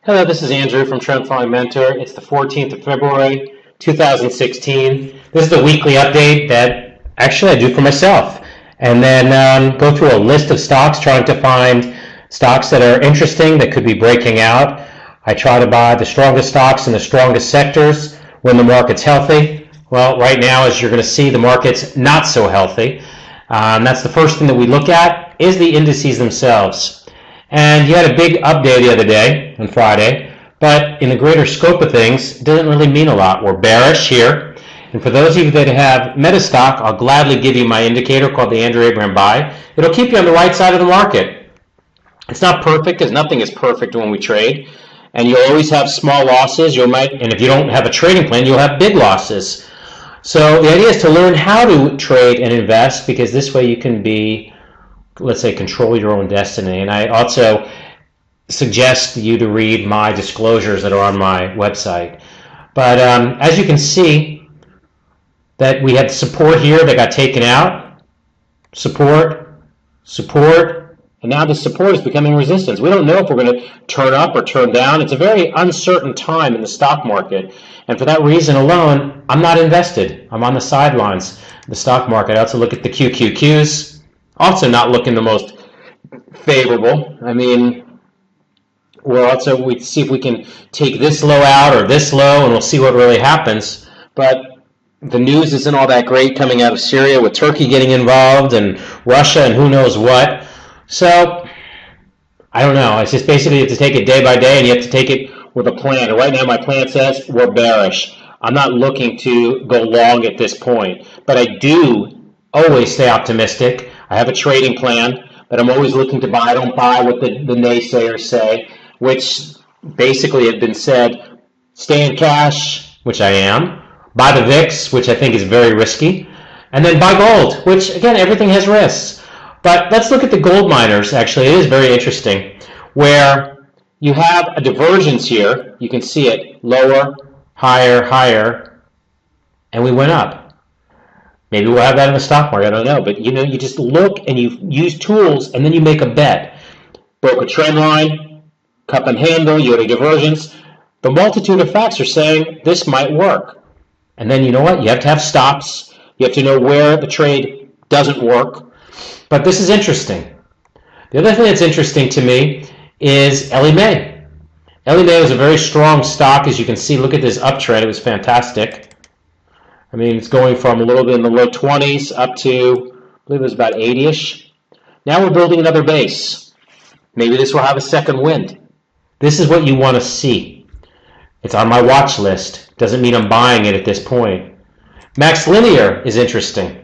Hello, this is Andrew from Trend Following Mentor. It's the 14th of February, 2016. This is the weekly update that actually I do for myself. And then go through a list of stocks, trying to find stocks that are interesting, that could be breaking out. I try to buy the strongest stocks in the strongest sectors when the market's healthy. Well, right now, as you're going to see, the market's not so healthy. That's the first thing that we look at, is the indices themselves. And you had a big update the other day, on Friday, but in the greater scope of things, it doesn't really mean a lot. We're bearish here. And for those of you that have meta stock, I'll gladly give you my indicator called the Andrew Abraham Buy. It'll keep you on the right side of the market. It's not perfect, because nothing is perfect when we trade. And you'll always have small losses. And if you don't have a trading plan, you'll have big losses. So the idea is to learn how to trade and invest, because this way you can be, let's say, control your own destiny. And I also suggest you to read my disclosures that are on my website. But as you can see, that we had support here that got taken out. Support, support, and now the support is becoming resistance. We don't know if we're going to turn up or turn down. It's a very uncertain time in the stock market. And for that reason alone, I'm not invested. I'm on the sidelines of the stock market. I also look at the QQQs. Also not looking the most favorable. I mean, we see if we can take this low out or this low, and we'll see what really happens. But the news isn't all that great coming out of Syria, with Turkey getting involved and Russia and who knows what. So I don't know. It's just basically you have to take it day by day, and you have to take it with a plan. And right now my plan says we're bearish. I'm not looking to go long at this point, but I do always stay optimistic. I have a trading plan, but I'm always looking to buy. I don't buy what the naysayers say, which basically have been said, stay in cash, which I am, buy the VIX, which I think is very risky, and then buy gold, which, again, everything has risks. But let's look at the gold miners. Actually, it is very interesting, where you have a divergence here. You can see it, lower, higher, higher, and we went up. Maybe we'll have that in the stock market, I don't know. But you just look and you use tools, and then you make a bet. Broke a trend line, cup and handle, you had a divergence. The multitude of facts are saying this might work. And then you know what? You have to have stops. You have to know where the trade doesn't work. But this is interesting. The other thing that's interesting to me is Ellie Mae. Ellie Mae was a very strong stock, as you can see. Look at this uptrend. It was fantastic. I mean, it's going from a little bit in the low 20s up to, I believe it was about 80-ish. Now we're building another base. Maybe this will have a second wind. This is what you want to see. It's on my watch list. Doesn't mean I'm buying it at this point. Max Linear is interesting.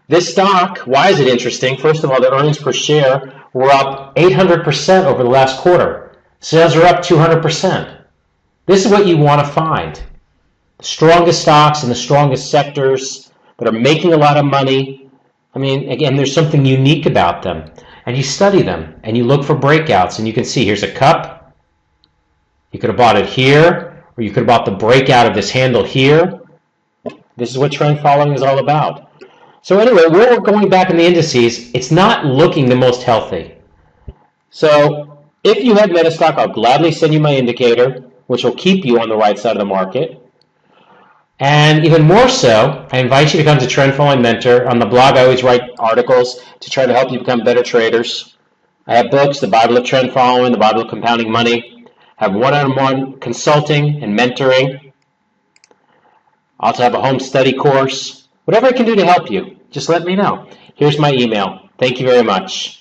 This stock, why is it interesting? First of all, the earnings per share were up 800% over the last quarter. Sales are up 200%. This is what you want to find. The strongest stocks in the strongest sectors that are making a lot of money. I mean, again, there's something unique about them. And you study them, and you look for breakouts, and you can see here's a cup. You could have bought it here, or you could have bought the breakout of this handle here. This is what trend following is all about. So anyway, we're going back in the indices. It's not looking the most healthy. So if you have meta stock, I'll gladly send you my indicator, which will keep you on the right side of the market. And even more so, I invite you to come to Trend Following Mentor. On the blog, I always write articles to try to help you become better traders. I have books, The Bible of Trend Following, The Bible of Compounding Money. I have one-on-one consulting and mentoring. I also have a home study course. Whatever I can do to help you, just let me know. Here's my email. Thank you very much.